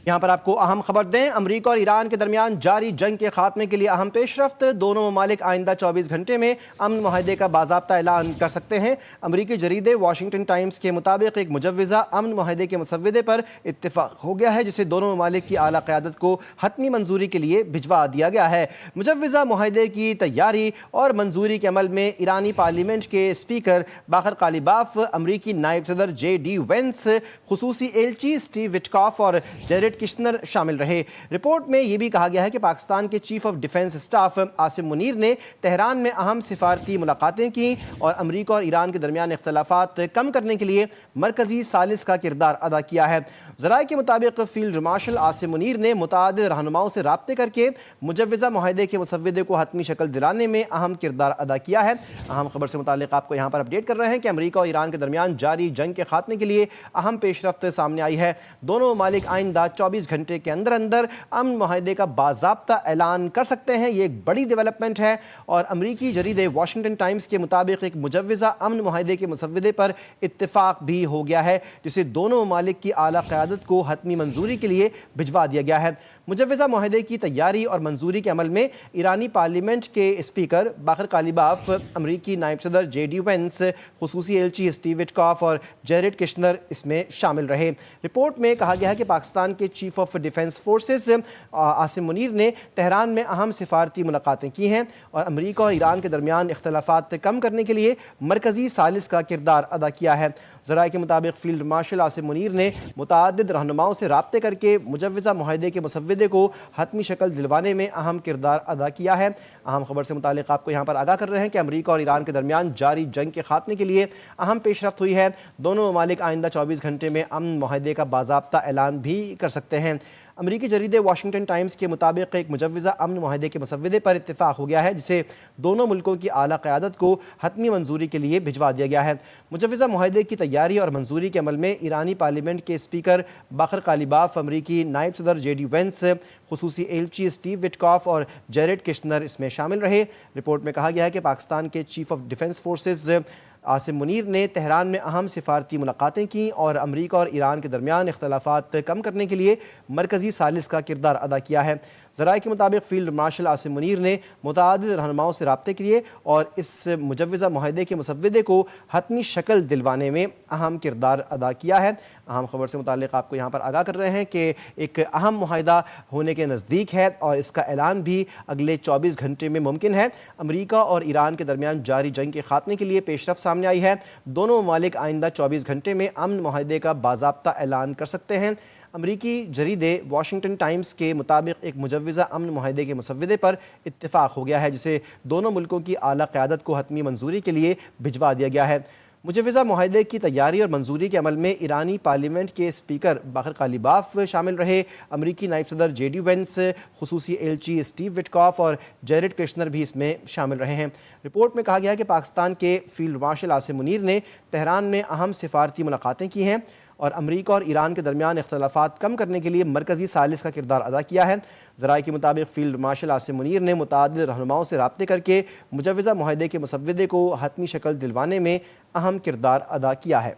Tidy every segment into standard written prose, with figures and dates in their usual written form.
यहाँ पर आपको अहम खबर दें, अमरीका और ईरान के दरमियान जारी जंग के खात्मे के लिए अहम पेशरफ्त। दोनों ममालिक आइंदा 24 घंटे में अमन मुआहदे का बाज़ाब्ता ऐलान कर सकते हैं। अमरीकी जरीदे वाशिंगटन टाइम्स के मुताबिक एक मुजव्विज़ा अमन मुआहदे के मुसव्वदे पर इत्तेफाक हो गया है, जिसे दोनों ममालिक की आला क़यादत को हतमी मंजूरी के लिए भिजवा दिया गया है। मुजव्विज़ा मुआहदे की तैयारी और मंजूरी के अमल में ईरानी पार्लियामेंट के स्पीकर बाकर कालिबाफ, अमरीकी नायब सदर JD वेंस, खुसूसी एलची स्टीव विटकॉफ और जेरेड किश्नर शामिल रहे। रिपोर्ट में यह भी कहा गया है कि पाकिस्तान के chief of defence staff Asim Munir ने तेहरान में अहम सिफारती मुलाकातें की और अमरीका और ईरान के दरमियान इख्तलाफात कम करने के लिए मरकजी सालिस का किरदार अदा किया है। ज़राए के मुताबिक फील्ड मार्शल आसिम मुनीर ने मुतादिद रहनुमाओं से राब्ते करके मुजव्विज़ा मुआहदे के मुसव्वदे को हतमी शक्ल दिलाने में अहम किरदार अदा किया है। अहम खबर से मुतालिक आपको यहाँ पर अपडेट कर रहे हैं कि अमरीका और ईरान के दरमियान जारी जंग के खात्मे के लिए अहम पेशरफ्त सामने आई है। दोनों ममालिक आइंदा 24 घंटे के अंदर अंदर अमन मुआहदे का बाज़ाब्ता ऐलान कर सकते हैं। ये एक बड़ी डेवलपमेंट है और अमरीकी जरीदे वाशिंगटन टाइम्स के मुताबिक एक मुजव्विज़ा अमन मुआहदे के मुसव्वदे पर इत्तेफाक भी हो गया है, जिसे दोनों ममालिक की आला क़यादत को हतमी मंजूरी के लिए भिजवा दिया गया है। मुजव्विज़ा मुआहदे की तैयारी और मंजूरी के अमल में ईरानी पार्लियामेंट के स्पीकर बाकर कालिबाफ, अमरीकी नायब सदर JD वेंस, खुसूसी एलची स्टीव विटकॉफ और जेरेड किश्नर इसमें शामिल रहे। रिपोर्ट में कहा गया है कि पाकिस्तान के chief of defence forces Asim Munir ने तेहरान में अहम सिफारती मुलाकातें की हैं और अमरीका और ईरान के दरमियान इख्तलाफात कम करने के लिए मरकजी सालिस का किरदार अदा किया है। ज़राए के मुताबिक फील्ड मार्शल आसिम मुनीर ने मुतादिद रहनुमाओं से राब्ते करके मुजव्विज़ा मुआहदे के मुसव्वदे को हतमी शक्ल दिलवाने में अहम किरदार अदा किया है। अहम खबर से मुतालिक आपको यहाँ पर आगाह कर रहे हैं कि अमरीका और ईरान के दरमियान जारी जंग के खात्मे के लिए अहम पेशरफ्त हुई है। दोनों ममालिक आइंदा 24 घंटे में अमन मुआहदे का बाज़ाब्ता ऐलान भी कर सकते हैं। अमरीकी जरीदे वाशिंगटन टाइम्स के मुताबिक एक मुजव्विज़ा अमन मुआहदे के मुसव्वदे पर इत्तेफाक हो गया है, जिसे दोनों मुल्कों की आला क़यादत को हतमी मंजूरी के लिए भिजवा दिया गया है। मुजव्विज़ा मुआहदे की तैयारी और मंजूरी के अमल में ईरानी पार्लियामेंट के स्पीकर बाकर कालिबाफ, अमरीकी नायब सदर JD वेंस, खुसूसी एलची स्टीव विटकॉफ और जेरेड किश्नर इसमें शामिल रहे। रिपोर्ट में कहा गया है कि पाकिस्तान के chief of defence forces Asim Munir ने तेहरान में अहम सिफारती मुलाकातें की और अमरीका और ईरान के दरमियान इख्तलाफात कम करने के लिए मरकजी सालिस का किरदार अदा किया है। ज़राए के मुताबिक फील्ड मार्शल आसिम मुनीर ने मुतादिद रहनुमाओं से राब्ते किए और इस मुजव्विज़ा मुआहदे के मुसव्वदे को हतमी शक्ल दिलवाने में अहम किरदार अदा किया है। अहम खबर से मुतालिक आपको यहाँ पर आगाह कर रहे हैं कि एक अहम मुआहदा होने के नज़दीक है और इसका ऐलान भी अगले 24 घंटे में मुमकिन है। अमरीका और ईरान के दरमियान जारी जंग के खात्मे के लिए पेशरफ्त सामने आई है। दोनों ममालिक आइंदा 24 घंटे में अमन मुआहदे का बाज़ाब्ता ऐलान कर सकते हैं। अमरीकी जरीदे वाशिंगटन टाइम्स के मुताबिक एक मुजव्विज़ा अमन मुआहदे के मुसव्वदे पर इत्तेफाक हो गया है, जिसे दोनों मुल्कों की आला क़यादत को हतमी मंजूरी के लिए भिजवा दिया गया है। मुजव्विज़ा मुआहदे की तैयारी और मंजूरी के अमल में ईरानी पार्लियामेंट के स्पीकर बाकर कालिबाफ शामिल रहे। अमरीकी नायब सदर JD वेंस, खुसूसी एलची स्टीव विटकॉफ और जेरेड किश्नर भी इसमें शामिल रहे हैं। रिपोर्ट में कहा गया है कि पाकिस्तान के फील्ड मार्शल आसिम मुनीर ने तेहरान में अहम सिफारती मुलाकातें की हैं और अमरीका और ईरान के दरमियान इख्तलाफात कम करने के लिए मरकजी सालिस का किरदार अदा किया है। ज़राए के मुताबिक फील्ड मार्शल आसिम मुनीर ने मुतादिद रहनुमाओं से राब्ते करके मुजव्विज़ा मुआहदे के मुसव्वदे को हतमी शक्ल दिलवाने में अहम किरदार अदा किया है।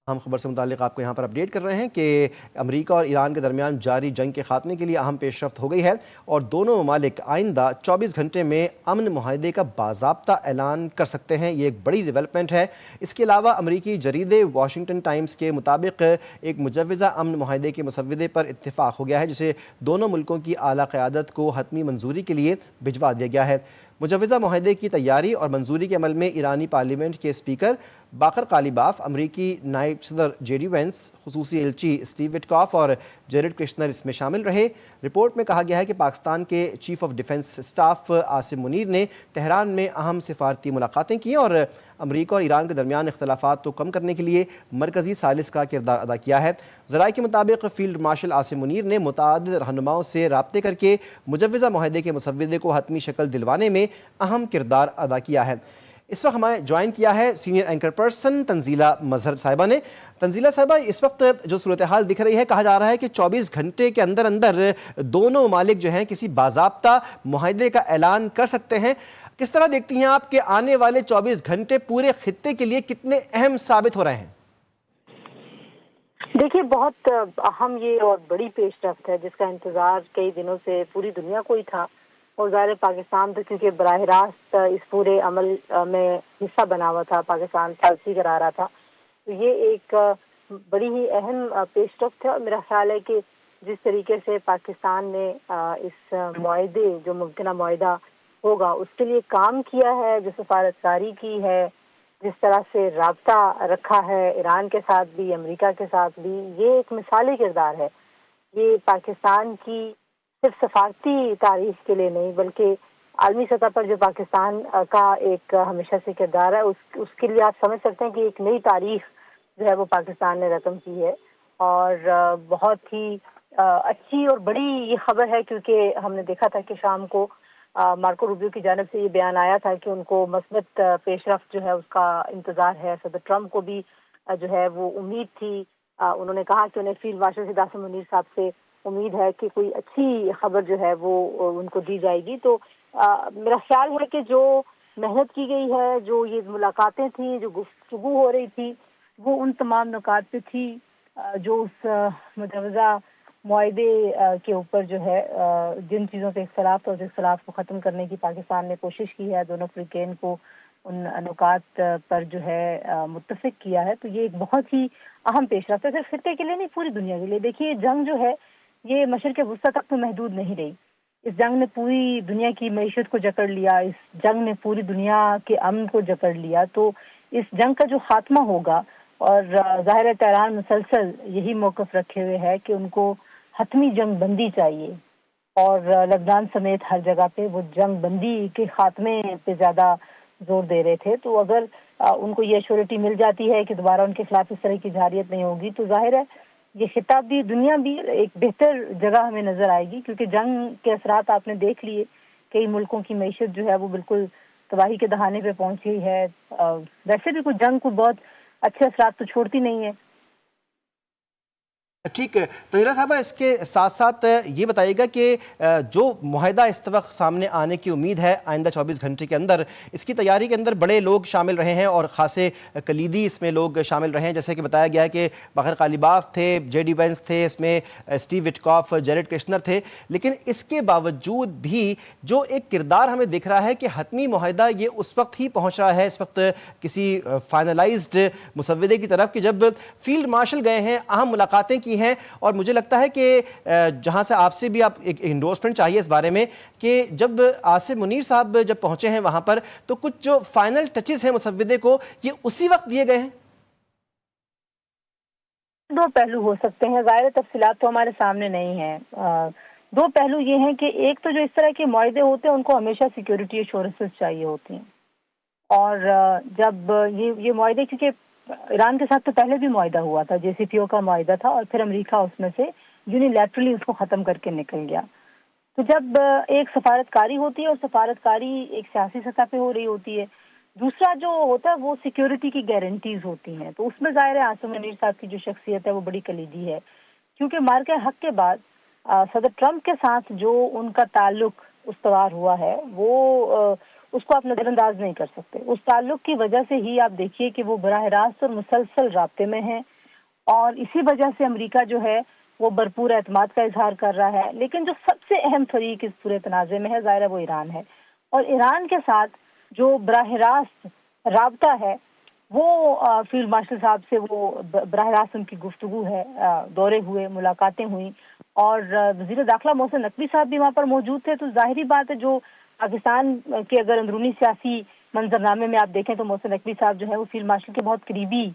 हम खबर से मुतालिक आपको यहाँ पर अपडेट कर रहे हैं कि अमरीका और ईरान के दरमियान जारी जंग के खात्मे के लिए अहम पेशरफ्त हो गई है और दोनों ममालिक आइंदा 24 घंटे में अमन मुआहदे का बाज़ाब्ता ऐलान कर सकते हैं। ये एक बड़ी डेवलपमेंट है। इसके अलावा अमरीकी जरीदे वाशिंगटन टाइम्स के मुताबिक एक मुजव्विज़ा अमन मुआहदे के मुसव्वदे पर इत्तेफाक हो गया है, जिसे दोनों मुल्कों की आला क़यादत को हतमी मंजूरी के लिए भिजवा दिया गया है। मुजव्विज़ा मुआहदे की तैयारी और मंजूरी के अमल में ईरानी पार्लियामेंट के स्पीकर बाकर कालिबाफ, अमरीकी नायब सदर JD वेंस, खुसूसी एलची स्टीव विटकॉफ और जेरेड किश्नर इसमें शामिल रहे। रिपोर्ट में कहा गया है कि पाकिस्तान के chief of defence staff Asim Munir ने तेहरान में अहम सिफारती मुलाकातें की और अमरीका और ईरान के दरमियान इख्तलाफात को कम करने के लिए मरकजी सालिस का किरदार अदा किया है। ज़राए के मुताबिक फील्ड मार्शल आसिम मुनीर ने मुतादिद रहनुमाओं से राब्ते करके मुजव्विज़ा मुआहदे के मुसव्वदे को हतमी शक्ल दिलवाने में अहम किरदार अदा किया है। इस वक्त हमें ज्वाइन किया है सीनियर एंकर पर्सन तंजीला मजहर साहिबा ने। तंजीला साहिबा, इस वक्त जो सूरत हाल दिख रही है, कहा जा रहा है कि 24 घंटे के अंदर अंदर दोनों ममालिक जो हैं किसी बाज़ाब्ता मुआहदे का ऐलान कर सकते हैं। किस तरह देखती हैं आप कि आने वाले 24 घंटे पूरे खित्ते के लिए कितने अहम साबित हो रहे हैं? देखिए, बहुत अहम ये और बड़ी पेशरफ्त है जिसका इंतज़ार कई दिनों से पूरी दुनिया को ही था। और ज़ाहिर है पाकिस्तान तो क्योंकि बराह रास्त इस पूरे अमल में हिस्सा बना हुआ था, पाकिस्तान पॉलिसी करा रहा था। तो ये एक बड़ी ही अहम पेशरफ्त है और मेरा ख़्याल है कि जिस तरीके से पाकिस्तान ने इस मुआहदे जो मुमकिना मुआहदा होगा उसके लिए काम किया है, जो सफारतकारी की है, जिस तरह से राब्ता रखा है ईरान के साथ भी, अमेरिका के साथ भी, ये एक मिसाली किरदार है। ये पाकिस्तान की सिर्फ सफारती तारीख के लिए नहीं बल्कि आलमी सतह पर जो पाकिस्तान का एक हमेशा से किरदार है उसके लिए आप समझ सकते हैं कि एक नई तारीख जो है वो पाकिस्तान ने रकम की है। और बहुत ही अच्छी और बड़ी ये खबर है क्योंकि हमने देखा था कि शाम को मार्को रूबियो की जानिब से ये बयान आया था कि उनको मस्बत पेशरफ्त जो है उसका इंतज़ार है। सदर ट्रंप को भी जो है वो उम्मीद थी। उन्होंने कहा कि उन्हें फील्ड मार्शल सिद्ध आज़म मुनीर साहब से उम्मीद है कि कोई अच्छी खबर जो है वो उनको दी जाएगी। तो मेरा ख्याल है कि जो मेहनत की गई है, जो ये मुलाकातें थी, जो गुफ्तगू हो रही थी, वो उन तमाम नुकात पे थी जो उस मुजवज़ा मुआहदे के ऊपर जो है जिन चीज़ों पे इख्तलाफ और उस इख्तलाफ को ख़त्म करने की पाकिस्तान ने कोशिश की है, दोनों फ़रीक़ैन को उन नुकात पर जो है मुत्तफ़िक किया है। तो ये एक बहुत ही अहम पेशरफ्त है, सिर्फ ख़ित्ते के लिए नहीं, पूरी दुनिया के लिए। देखिए, जंग जो है ये मशरिक़ वुस्ता तक तो महदूद नहीं रही। इस जंग ने पूरी दुनिया की मईशत को जकड़ लिया, इस जंग ने पूरी दुनिया के अमन को जकड़ लिया। तो इस जंग का जो ख़ात्मा होगा, और ज़ाहिर है तेहरान मुसलसल यही मौक़िफ़ रखे हुए है कि उनको हतमी जंग बंदी चाहिए, और लबनान समेत हर जगह पे वो जंग बंदी के ख़ात्मे पे ज़्यादा जोर दे रहे थे। तो अगर उनको ये एश्योरिटी मिल जाती है कि दोबारा उनके खिलाफ इस तरह की जारियत नहीं होगी, तो ज़ाहिर है ये खिताब भी, दुनिया भी एक बेहतर जगह हमें नज़र आएगी। क्योंकि जंग के असरात आपने देख लिए, कई मुल्कों की मईशत जो है वो बिल्कुल तबाही के दहाने पे पहुंच गई है। वैसे भी कुछ जंग को बहुत अच्छे असरात तो छोड़ती नहीं है। ठीक है तंजीला साहबा, इसके साथ साथ ये बताइएगा कि जो मुआहदा इस वक्त सामने आने की उम्मीद है आइंदा 24 घंटे के अंदर, इसकी तैयारी के अंदर बड़े लोग शामिल रहे हैं और ख़ासे कलीदी इसमें लोग शामिल रहे हैं। जैसे कि बताया गया है कि बाखर कालिबाफ थे, जेडी वेंस थे, इसमें स्टीव विटकॉफ, जेरेड कृष्णर थे। लेकिन इसके बावजूद भी जो एक किरदार हमें दिख रहा है कि हतमी मुआहदा ये उस वक्त ही पहुँच रहा है, इस वक्त किसी फाइनलाइज्ड मुसव्वदे की तरफ, कि जब फील्ड मार्शल गए हैं, अहम मुलाकातें की हैं। और मुझे लगता है कि जहां से आपसे भी आप एक इंडोर्समेंट चाहिए इस बारे में कि जब आसिम मुनीर साहब जब पहुंचे हैं वहां पर, तो कुछ जो फाइनल टचेस हैं मुसव्वदे को, ये उसी वक्त दिए गए हैं। दो पहलू हो सकते हैं, ज़ाहिर तफसीलात तो हमारे सामने नहीं है। दो पहलू ये हैं कि एक तो जो इस तरह के मुआहदे होते हैं उनको हमेशा सिक्योरिटी एश्योरेंसेस चाहिए होती हैं। और जब ये मुआहदे, क्योंकि ईरान के साथ तो पहले भी मुआहदा हुआ था, जेसीपीओ का मुआहदा था, और फिर अमेरिका उसमें से यूनिलैटरली उसको ख़त्म करके निकल गया। तो जब एक सफारतकारी होती है और सफारतकारी एक सियासी सतह पे हो रही होती है, दूसरा जो होता है वो सिक्योरिटी की गारंटीज होती हैं। तो उसमें ज़ाहिर है आसिम मुनीर साहब की जो शख्सियत है वो बड़ी कलीदी है, क्योंकि मार्के हक के बाद सदर ट्रंप के साथ जो उनका ताल्लुक उस्तवार हुआ है वो उसको आप नज़रअंदाज नहीं कर सकते। उस ताल्लुक की वजह से ही आप देखिए कि वो बराह रास्त और मुसलसल राब्ते में हैं, और इसी वजह से अमेरिका जो है वो भरपूर एतमाद का इजहार कर रहा है। लेकिन जो सबसे अहम फरीक इस पूरे तनाज़े में है ज़ाहिर है वो ईरान है, और ईरान के साथ जो बराह रास्त राब्ता है वो फील्ड मार्शल साहब से वो बराह रास्त उनकी गुफ्तगू है, दौरे हुए, मुलाकातें हुई, और वज़ीर दाखिला मोहसिन नकवी साहब भी वहाँ पर मौजूद थे। तो ज़ाहिरी बात है, जो पाकिस्तान के अगर अंदरूनी सियासी मंजरनामे में आप देखें तो मोहसिन नकवी साहब जो है वो फील्ड मार्शल के बहुत करीबी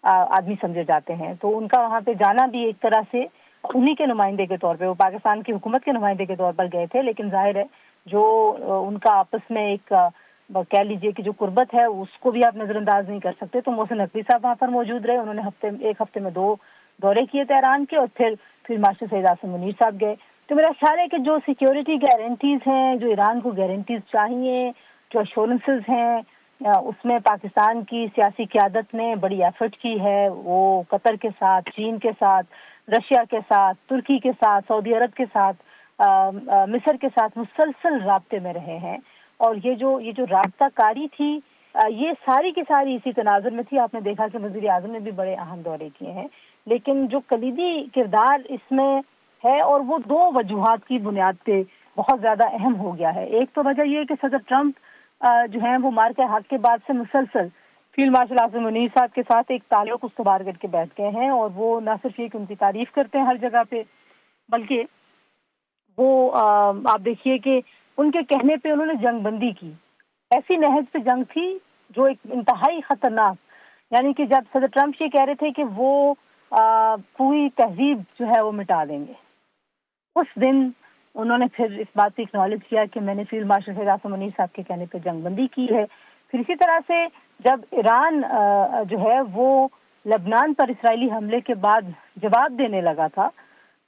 आदमी समझे जाते हैं। तो उनका वहाँ पे जाना भी एक तरह से उन्हीं के नुमाइंदे के तौर पे, वो पाकिस्तान की हुकूमत के नुमाइंदे के तौर पर गए थे, लेकिन जाहिर है जो उनका आपस में एक कह लीजिए कि जो कुर्बत है उसको भी आप नज़रअंदाज नहीं कर सकते। तो मोहसिन नकवी साहब वहाँ पर मौजूद रहे, उन्होंने एक हफ्ते में 2 दौरे किए तेहरान के, और फिर मास्टर सैयद आसिम मुनीर साहब गए। तो मेरा ख्याल है कि जो सिक्योरिटी गारंटीज हैं, जो ईरान को गारंटीज चाहिए, जो अश्योरेंसेज हैं, उसमें पाकिस्तान की सियासी क़यादत ने बड़ी एफर्ट की है। वो कतर के साथ, चीन के साथ, रशिया के साथ, तुर्की के साथ, सऊदी अरब के साथ, मिस्र के साथ मुसलसल राब्ते में रहे हैं। और ये जो राब्ता कारी थी, ये सारी की सारी इसी तनाज़ुर में थी। आपने देखा कि वज़ीर आज़म ने भी बड़े अहम दौरे किए हैं। لیکن جو کلیدی کردار اس میں ہے اور وہ دو وجوہات کی بنیاد پہ بہت زیادہ اہم ہو گیا ہے. ایک تو وجہ یہ ہے کہ صدر ٹرمپ جو ہیں وہ مارکہ حق کے بعد سے مسلسل فیلڈ مارشل عاصم منیر صاحب کے ساتھ ایک تعلق استوار کر کے بیٹھ گئے ہیں, اور وہ نہ صرف یہ کہ ان کی تعریف کرتے ہیں ہر جگہ پہ, بلکہ وہ آپ دیکھیے کہ ان کے کہنے پہ انہوں نے جنگ بندی کی. ایسی نہج پہ جنگ تھی جو ایک انتہائی خطرناک, یعنی کہ جب صدر ٹرمپ یہ کہہ رہے تھے کہ وہ پوری تہذیب جو ہے وہ مٹا دیں گے, اس دن انہوں نے پھر اس بات کو اکنالج کیا کہ میں نے فیلڈ مارشل عاصم منیر صاحب کے کہنے پہ جنگ بندی کی ہے. پھر اسی طرح سے جب ایران جو ہے وہ لبنان پر اسرائیلی حملے کے بعد جواب دینے لگا تھا,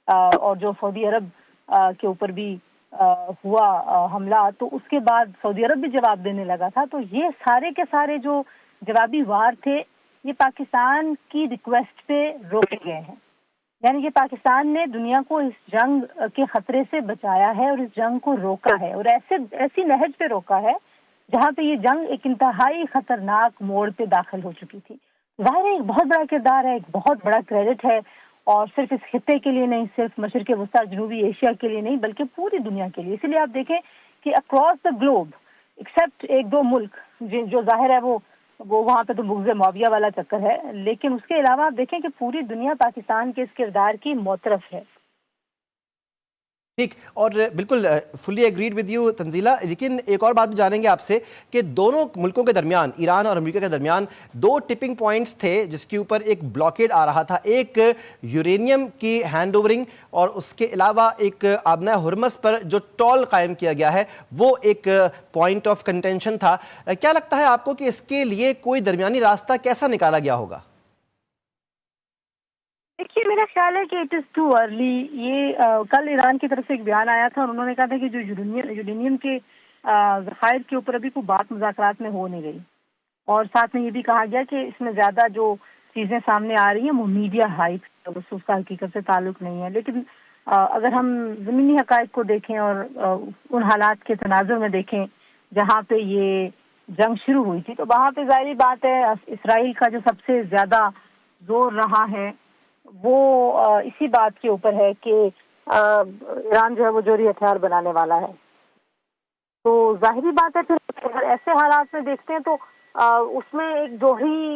اور جو سعودی عرب کے اوپر بھی ہوا حملہ, تو اس کے بعد سعودی عرب بھی جواب دینے لگا تھا. تو یہ سارے کے سارے جو جوابی وار تھے یہ پاکستان کی ریکویسٹ پہ روکے گئے ہیں. یعنی کہ پاکستان نے دنیا کو اس جنگ کے خطرے سے بچایا ہے اور اس جنگ کو روکا ہے, اور ایسی نہج پہ روکا ہے جہاں پہ یہ جنگ ایک انتہائی خطرناک موڑ پہ داخل ہو چکی تھی. ظاہر ہے ایک بہت بڑا کردار ہے, ایک بہت بڑا کریڈٹ ہے, اور صرف اس خطے کے لیے نہیں, صرف مشرق وسطیٰ جنوبی ایشیا کے لیے نہیں, بلکہ پوری دنیا کے لیے. اس لیے آپ دیکھیں کہ اکراس دا گلوب ایکسیپٹ ایک دو ملک جو ظاہر ہے وہ وہاں پہ تو بغض معاویہ والا چکر ہے, لیکن اس کے علاوہ آپ دیکھیں کہ پوری دنیا پاکستان کے اس کردار کی معترف ہے. ٹھیک, اور بالکل فلی ایگریڈ ود یو تنزیلہ. لیکن ایک اور بات بھی جانیں گے آپ سے کہ دونوں ملکوں کے درمیان, ایران اور امریکہ کے درمیان دو ٹپنگ پوائنٹس تھے جس کے اوپر ایک بلاکیڈ آ رہا تھا. ایک یورینیم کی ہینڈ اوورنگ, اور اس کے علاوہ ایک آبنہ ہرمز پر جو ٹول قائم کیا گیا ہے وہ ایک پوائنٹ آف کنٹینشن تھا. کیا لگتا ہے آپ کو کہ اس کے لیے کوئی درمیانی راستہ کیسا نکالا گیا ہوگا؟ دیکھیے, میرا خیال ہے کہ اٹ از ٹو ارلی. یہ کل ایران کی طرف سے ایک بیان آیا تھا اور انہوں نے کہا تھا کہ جو یورینیم کے ذخائر کے اوپر ابھی کوئی بات مذاکرات میں ہو نہیں رہی, اور ساتھ میں یہ بھی کہا گیا کہ اس میں زیادہ جو چیزیں سامنے آ رہی ہیں وہ میڈیا ہائپ, اس کا حقیقت سے تعلق نہیں ہے. لیکن اگر ہم زمینی حقائق کو دیکھیں اور ان حالات کے تناظر میں دیکھیں جہاں پہ یہ جنگ شروع ہوئی تھی, تو وہاں پہ ظاہری بات ہے اسرائیل کا جو سب سے زیادہ زور رہا ہے وہ اسی بات کے اوپر ہے کہ ایران جو ہے وہ جوہری ہتھیار بنانے والا ہے. تو ظاہری بات ہے پھر اگر ایسے حالات میں دیکھتے ہیں تو اس میں ایک جوہری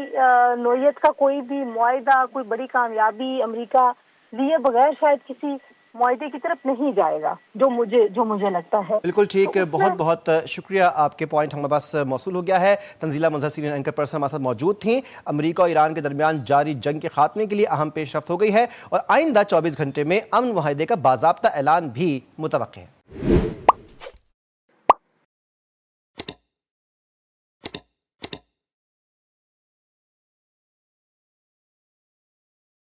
نوعیت کا کوئی بھی معاہدہ, کوئی بڑی کامیابی امریکہ لیے بغیر شاید کسی معاہدے کی طرف نہیں جائے گا, جو مجھے لگتا ہے. بالکل ٹھیک, بہت بہت شکریہ. آپ کے پوائنٹ ہمارے پاس موصول ہو گیا ہے. تنزیلہ مظہر سینئر اینکر پرسن ہمارے ساتھ موجود تھیں. امریکہ اور ایران کے درمیان جاری جنگ کے خاتمے کے لیے اہم پیش رفت ہو گئی ہے, اور آئندہ 24 گھنٹے میں امن معاہدے کا باضابطہ اعلان بھی متوقع ہے.